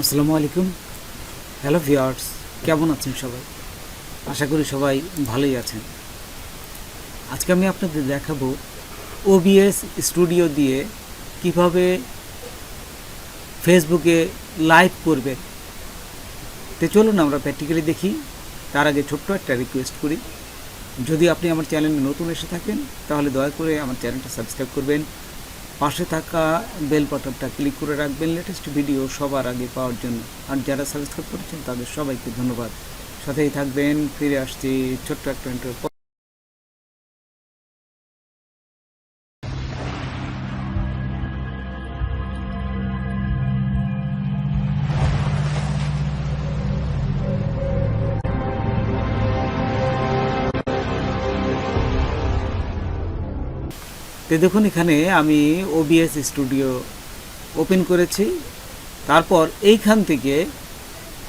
আসসালামু আলাইকুম। Hello viewers, কেমন আছেন সবাই? আশা করি সবাই ভালোই আছেন। আজকে আমি আপনাদের দেখাবো ওবিএস স্টুডিও দিয়ে কিভাবে ফেসবুকে লাইভ করবেন। তো চলুন আমরা প্র্যাকটিক্যালি দেখি। তার আগে ছোট্ট একটা রিকোয়েস্ট করি, যদি আপনি আমার চ্যানেলে নতুন এসে থাকেন তাহলে দয়া করে আমার চ্যানেলটা সাবস্ক্রাইব করবেন, পাশে থাকা বেল বাটনটা ক্লিক করে রাখবেন লেটেস্ট ভিডিও সবার আগে পাওয়ার জন্য। আর যারা সাবস্ক্রাইব করেছেন তাদের সবাইকে ধন্যবাদ। সাথেই থাকবেন। ফিরে আসছি ছোট্ট একটা ইন্টারভিউ পর। তো দেখুন, এখানে আমি ওবিএস স্টুডিও ওপেন করেছি। তারপর এইখান থেকে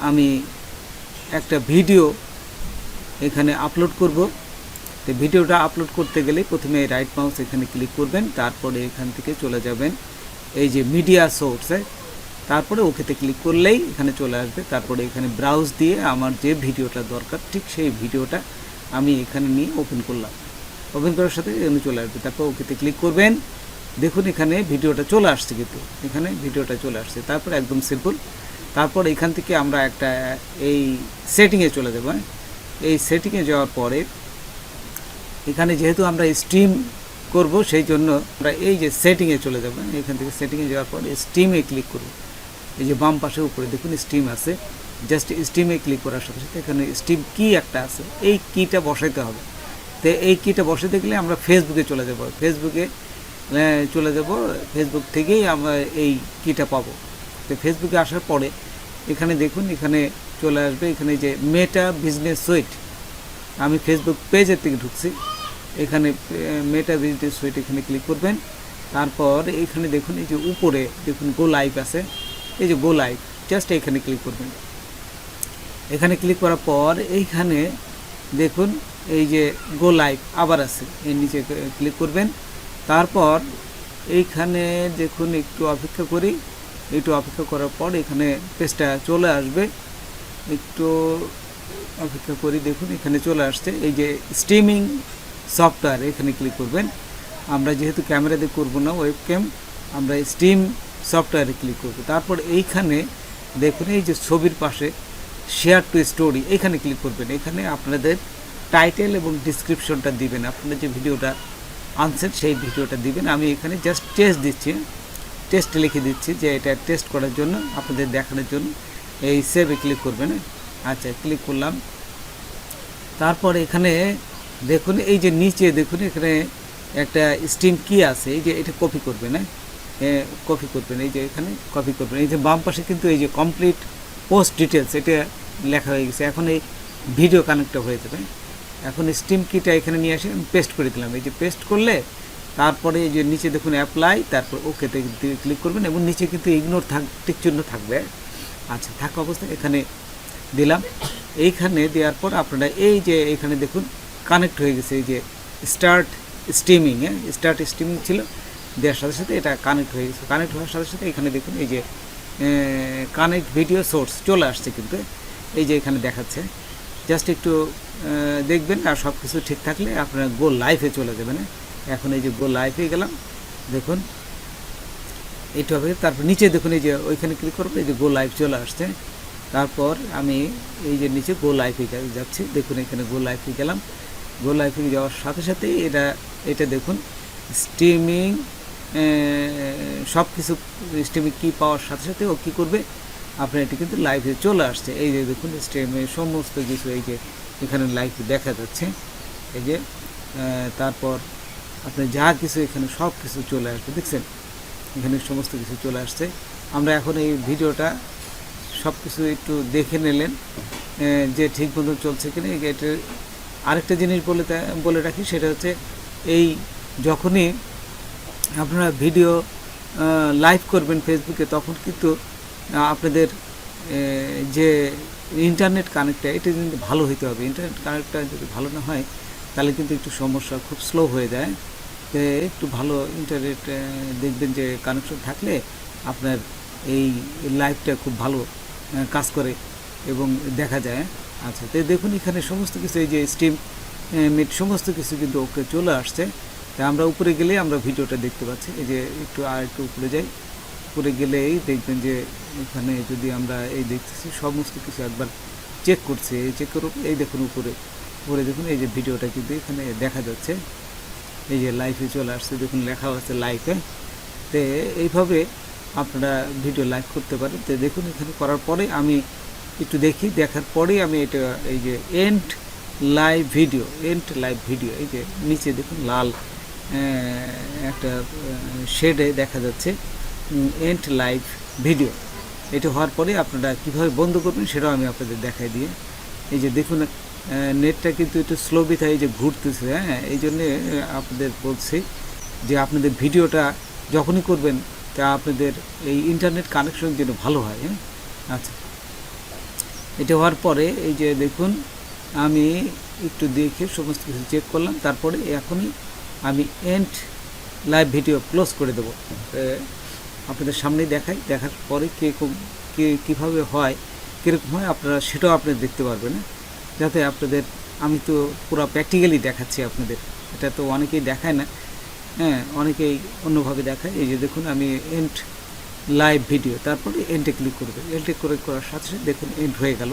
আমি একটা ভিডিও এখানে আপলোড করব। তো ভিডিওটা আপলোড করতে গেলে প্রথমে রাইট মাউস এখানে ক্লিক করবেন, তারপরে এখান থেকে চলে যাবেন এই যে মিডিয়া সোর্সে, তারপরে ওকেতে ক্লিক করলেই এখানে চলে আসবে। তারপরে এখানে ব্রাউজ দিয়ে আমার যে ভিডিওটা দরকার ঠিক সেই ভিডিওটা আমি এখানে নিয়ে ওপেন করলাম। ওপেন করার সাথে এখানে চলে আসবে, তারপর ওকেতে ক্লিক করবেন। দেখুন এখানে ভিডিওটা চলে আসছে, কিন্তু এখানে ভিডিওটা চলে আসছে। তারপর একদম সিম্পল। তারপর এখান থেকে আমরা একটা এই সেটিংয়ে চলে যাব। এই সেটিংয়ে যাওয়ার পরে এখানে যেহেতু আমরা স্ট্রিম করব সেই জন্য আমরা এই যে সেটিংয়ে চলে যাব। এখান থেকে সেটিংয়ে যাওয়ার পরে স্ট্রিমে ক্লিক করব। এই যে বাম পাশে উপরে দেখুন স্ট্রিম আছে, জাস্ট স্ট্রিমে ক্লিক করার সাথে সাথে এখানে স্ট্রিম কি একটা আছে, এই কিটা বসাইতে হবে। তো এই কিটা বসাতে গেলে আমরা ফেসবুকে চলে যাব। ফেসবুকে ফেসবুক থেকেই আমরা এই কিটা পাবো। তো ফেসবুকে আসার পরে এখানে দেখুন এখানে চলে আসবে, এখানে যে মেটা বিজনেস সুইট, আমি ফেসবুক পেজের থেকে ঢুকছি। এখানে মেটা বিজনেস সুইট এখানে ক্লিক করবেন। তারপর এখানে দেখুন এই যে উপরে দেখুন গো লাইভ আছে, এই যে গো লাইভ, জাস্ট এখানে ক্লিক করবেন। এখানে ক্লিক করার পর এইখানে দেখুন এই যে গো লাইভ আবার আছে, এর নিচে ক্লিক করবেন। তারপর এইখানে দেখুন একটু অপেক্ষা করি, একটু অপেক্ষা করার পর এখানে পেজটা চলে আসবে। একটু অপেক্ষা করি, দেখুন এখানে চলে আসছে এই যে স্ট্রিমিং সফটওয়্যার, এখানে ক্লিক করবেন। আমরা যেহেতু ক্যামেরা দিয়ে করবো না ওয়েবক্যাম, আমরা স্ট্রিম সফটওয়্যারে ক্লিক করব। তারপর এইখানে দেখুন এই যে ছবির পাশে শেয়ার টু স্টোরি, এখানে ক্লিক করবেন। এখানে আপনাদের টাইটেল এবং ডিসক্রিপশনটা দিবেন, আপনারা যে ভিডিওটা আনছেন সেই ভিডিওটা দিবেন। আমি এখানে জাস্ট টেস্ট দিচ্ছি, টেস্ট লিখে দিচ্ছি যে এটা টেস্ট করার জন্য, আপনাদের দেখানোর জন্য। এই সেভে ক্লিক করবেন। আচ্ছা, ক্লিক করলাম। তারপর এখানে দেখুন এই যে নিচে দেখুন এখানে একটা স্ট্রিম কি আছে, এই যে এটা কপি করবেন। কপি করবেন, এই যে এখানে কপি করবেন। এই যে বাম পাশে কিন্তু এই যে কমপ্লিট পোস্ট ডিটেলস এটা লেখা হয়ে গেছে। এখন এই ভিডিও কানেক্টটা হয়ে যাবে। এখন স্ট্রিম কিটা এখানে নিয়ে আসে পেস্ট করে দিলাম। এই যে পেস্ট করলে তারপরে এই যে নিচে দেখুন অ্যাপ্লাই, তারপর ওকেতে ক্লিক করবেন এবং নিচে কিন্তু ইগনোর টিক চিহ্ন থাকবে। আচ্ছা, থাকা অবস্থায় এখানে দিলাম। এইখানে দেওয়ার পর আপনারা এই যে এখানে দেখুন কানেক্ট হয়ে গেছে, এই যে স্টার্ট স্ট্রিমিং, স্টার্ট স্ট্রিমিং ছিল, দেওয়ার সাথে সাথে এটা কানেক্ট হয়ে গেছে। কানেক্ট হওয়ার সাথে সাথে এখানে দেখুন এই যে কানেক্ট ভিডিও সোর্স চলে আসছে, কিন্তু এই যে এখানে দেখাচ্ছে। জাস্ট একটু দেখবেন, আর সব কিছু ঠিক থাকলে আপনারা গো লাইভে চলে যাবেন। এখন এই যে গো লাইভে গেলাম, দেখুন এইটা হবে। তারপর নিচে দেখুন এই যে ওইখানে ক্লিক করবো, এই যে গো লাইভ চলে আসছে। তারপর আমি এই যে নিচে গো লাইভে যাচ্ছি, দেখুন এখানে গো লাইভে গেলাম। গো লাইভে যাওয়ার সাথে সাথেই এটা দেখুন স্ট্রিমিং, সব কিছু স্ট্রিমিং কি পাওয়ার সাথে সাথে ও কী করবে, আপনার এটি কিন্তু লাইভে চলে আসছে। এই যে দেখুন স্ট্রিমে সমস্ত কিছু এই যে এখানে লাইভ দেখা যাচ্ছে। এই যে তারপর আপনি যা কিছু এখানে সব কিছু চলে আসবে, দেখছেন এখানে সমস্ত কিছু চলে আসছে। আমরা এখন এই ভিডিওটা সব কিছু একটু দেখে নিলেন যে ঠিক মতো চলছে কিনা। এটার আরেকটা জিনিস বলে রাখি, সেটা হচ্ছে এই যখনই আপনারা ভিডিও লাইভ করবেন ফেসবুকে, তখন কিন্তু আপনাদের যে ইন্টারনেট কানেক্টটা এটা কিন্তু ভালো হইতে হবে। ইন্টারনেট কানেক্টটা যদি ভালো না হয় তাহলে কিন্তু একটু সমস্যা, খুব স্লো হয়ে যায়। তো একটু ভালো ইন্টারনেট দেখবেন যে কানেকশন থাকলে আপনার এই লাইভটা খুব ভালো কাজ করে এবং দেখা যায়। আচ্ছা, তো দেখুন এখানে সমস্ত কিছু এই যে স্টিম মিট সমস্ত কিছু কিন্তু ওকে চলে আসছে। তা আমরা উপরে গেলে আমরা ভিডিওটা দেখতে পাচ্ছি। এই যে একটু উপরে যাই, উপরে গেলেই দেখবেন যে এখানে যদি আমরা এই দেখতেছি সমস্ত কিছু একবার চেক করছে, এই চেক করুন, এই দেখুন উপরে দেখুন এই যে ভিডিওটা কিন্তু এখানে দেখা যাচ্ছে, এই যে লাইভে চলে আসছে, দেখুন লেখা আছে লাইভে। তো এইভাবে আপনারা ভিডিও লাইভ করতে পারেন। তো দেখুন এখানে করার পরে আমি একটু দেখি, দেখার পরেই আমি এটা এই যে এন্ড লাইভ ভিডিও এই যে নিচে দেখুন লাল একটা শেডে দেখা যাচ্ছে এন্ড লাইভ ভিডিও। এটা হওয়ার পরে আপনারা কীভাবে বন্ধ করবেন সেটাও আমি আপনাদের দেখাই দিয়ে। এই যে দেখুন নেটটা কিন্তু একটু স্লো বিথায় এই যে ঘুরতেছে, হ্যাঁ, এই জন্যে আপনাদের বলছি যে আপনাদের ভিডিওটা যখনই করবেন তা আপনাদের এই ইন্টারনেট কানেকশন যেন ভালো হয়। হ্যাঁ, আচ্ছা, এটা হওয়ার পরে এই যে দেখুন আমি একটু দেখে সমস্ত কিছু চেক করলাম, তারপরে এখনই আমি এন্ড লাইভ ভিডিও ক্লোজ করে দেবো। আপনাদের সামনেই দেখাই, দেখার পরে কীভাবে হয়, কীরকম হয় আপনারা সেটাও আপনারা দেখতে পারবেন। যাতে আপনাদের, আমি তো পুরো প্র্যাকটিক্যালি দেখাচ্ছি আপনাদের, এটা তো অনেকেই দেখায় না, হ্যাঁ, অনেকেই অন্যভাবে দেখায়। এই যে দেখুন আমি এন্ড লাইভ ভিডিও, তারপরে এন্ডে ক্লিক করবে, এন্ডে করার সাথে সাথে দেখুন এন্ড হয়ে গেল।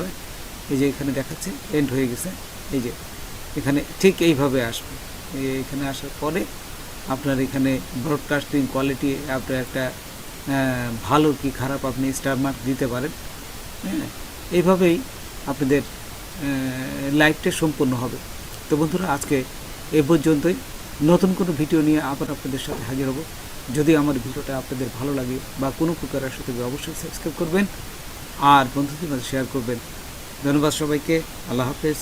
এই যে এখানে দেখাচ্ছে এন্ড হয়ে গেছে। এই যে এখানে ঠিক এইভাবে আসবে, এখানে আসার পরে আপনার এখানে ব্রডকাস্টিং কোয়ালিটি আপনার একটা ভালো কি খারাপ আপনি স্টার মার্ক দিতে পারেন। হ্যাঁ, এইভাবেই আপনাদের লাইভটা সম্পূর্ণ হবে। তো বন্ধুরা, আজকে এ পর্যন্তই। নতুন কোনো ভিডিও নিয়ে আবার আপনাদের সাথে হাজির হব। যদি আমার ভিডিওটা আপনাদের ভালো লাগে বা কোনো প্রকারের সাথে অবশ্যই সাবস্ক্রাইব করবেন আর বন্ধুদের মাঝে শেয়ার করবেন। ধন্যবাদ সবাইকে। আল্লাহ হাফেজ।